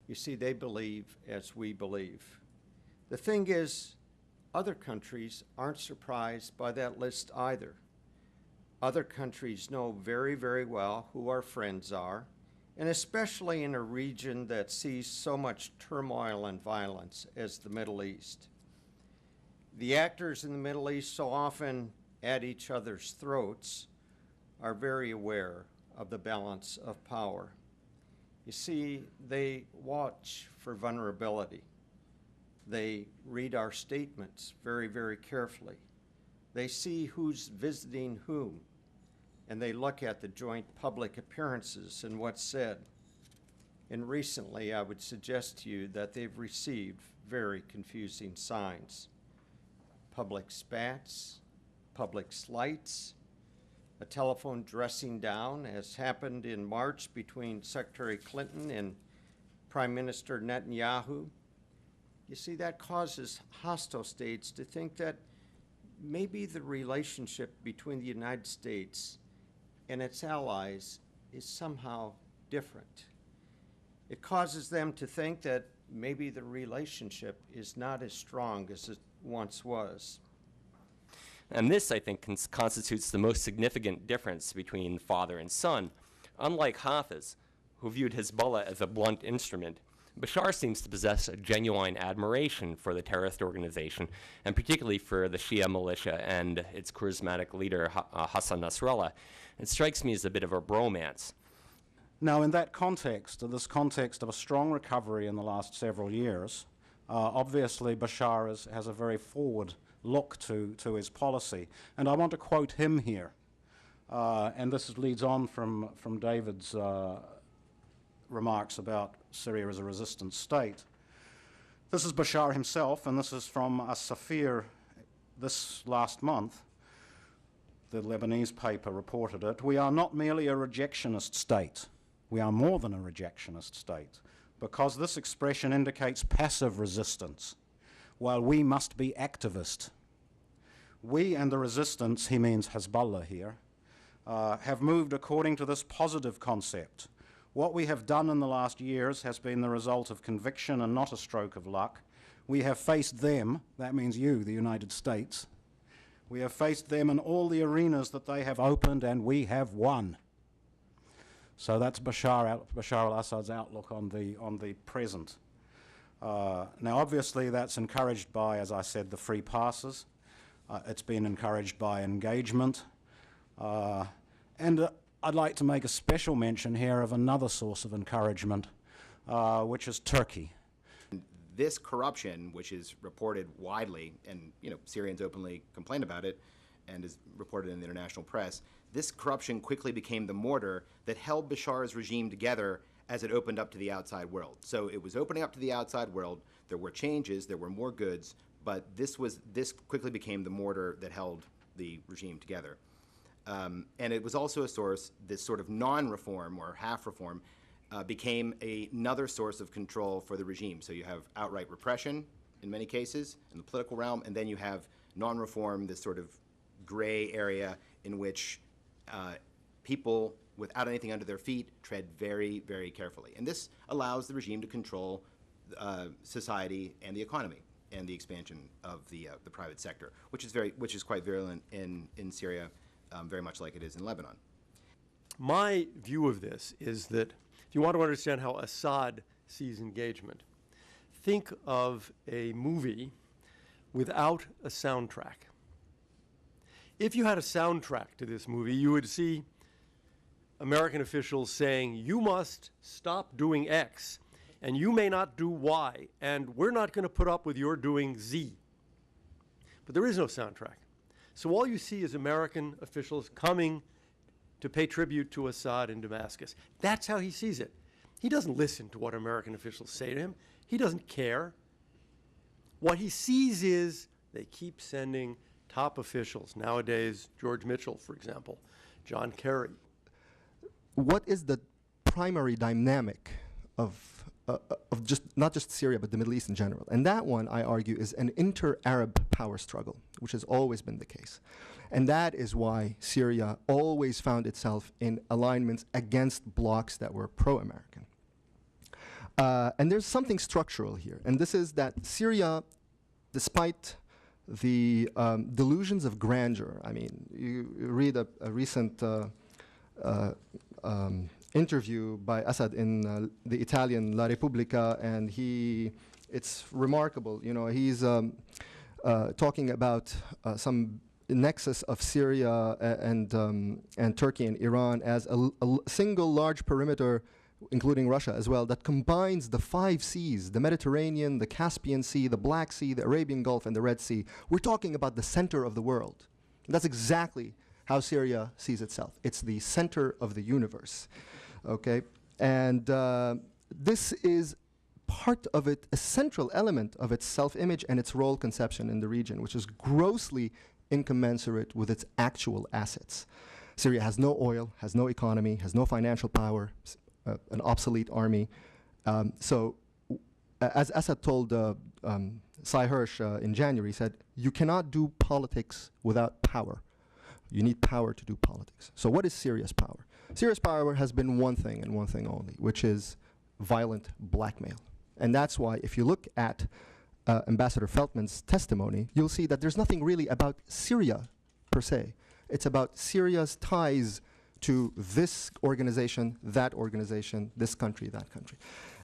You see, they believe as we believe. The thing is, other countries aren't surprised by that list either. Other countries know very, very well who our friends are, and especially in a region that sees so much turmoil and violence as the Middle East. The actors in the Middle East, so often at each other's throats, are very aware of the balance of power. You see, they watch for vulnerability. They read our statements very, very carefully. They see who's visiting whom, and they look at the joint public appearances and what's said. And recently, I would suggest to you that they've received very confusing signs. Public spats, public slights, a telephone dressing down, as happened in March between Secretary Clinton and Prime Minister Netanyahu. You see, that causes hostile states to think that maybe the relationship between the United States and its allies is somehow different. It causes them to think that maybe the relationship is not as strong as it once was. And this, I think, constitutes the most significant difference between father and son. Unlike Hafez, who viewed Hezbollah as a blunt instrument, Bashar seems to possess a genuine admiration for the terrorist organization, and particularly for the Shia militia and its charismatic leader, Hassan Nasrallah. It strikes me as a bit of a bromance. Now, in that context, this context of a strong recovery in the last several years, obviously Bashar has a very forward look to his policy. And I want to quote him here. And this leads on from David's remarks about Syria as a resistant state. This is Bashar himself, and this is from As-Safir this last month. The Lebanese paper reported it. We are not merely a rejectionist state. We are more than a rejectionist state, because this expression indicates passive resistance, while we must be activist. We and the resistance, he means Hezbollah here, have moved according to this positive concept. What we have done in the last years has been the result of conviction and not a stroke of luck. We have faced them, that means you, the United States. We have faced them in all the arenas that they have opened, and we have won. So that's Bashar al-Assad's outlook on the present. Now, obviously, that's encouraged by, as I said, the free passes. It's been encouraged by engagement. And I'd like to make a special mention here of another source of encouragement, which is Turkey. This corruption, which is reported widely, and Syrians openly complain about it, and is reported in the international press, this corruption quickly became the mortar that held Bashar's regime together as it opened up to the outside world. So it was opening up to the outside world. There were changes, there were more goods, but this quickly became the mortar that held the regime together. And it was also a source, this sort of non-reform or half-reform became another source of control for the regime. So you have outright repression in many cases in the political realm, and then you have non-reform, this sort of gray area in which people without anything under their feet tread very, very carefully. And this allows the regime to control society and the economy and the expansion of the private sector, which is quite virulent in Syria, very much like it is in Lebanon. My view of this is that if you want to understand how Assad sees engagement, think of a movie without a soundtrack. If you had a soundtrack to this movie, you would see American officials saying, you must stop doing X, and you may not do Y, and we're not going to put up with your doing Z. But there is no soundtrack. So all you see is American officials coming to pay tribute to Assad in Damascus. That's how he sees it. He doesn't listen to what American officials say to him. He doesn't care. What he sees is they keep sending top officials. Nowadays, George Mitchell, for example, John Kerry. What is the primary dynamic of not just Syria, but the Middle East in general? And that one, I argue, is an inter-Arab power struggle, which has always been the case. And that is why Syria always found itself in alignments against blocs that were pro-American. And there's something structural here, and this is that Syria, despite the delusions of grandeur, I mean, you read a recent interview by Assad in the Italian La Repubblica, and it's remarkable. You know, he's talking about some nexus of Syria and Turkey and Iran as a single large perimeter, including Russia as well, that combines the 5 seas, the Mediterranean, the Caspian Sea, the Black Sea, the Arabian Gulf, and the Red Sea. We're talking about the center of the world. And that's exactly how Syria sees itself. It's the center of the universe, okay? And this is part of it, a central element of its self-image and its role conception in the region, which is grossly incommensurate with its actual assets. Syria has no oil, has no economy, has no financial power, an obsolete army. As Assad told Sy Hirsch in January, he said, you cannot do politics without power. You need power to do politics. So what is Syria's power? Syria's power has been one thing and one thing only, which is violent blackmail. And that's why if you look at Ambassador Feltman's testimony, you'll see that there's nothing really about Syria per se. It's about Syria's ties to this organization, this country, that country.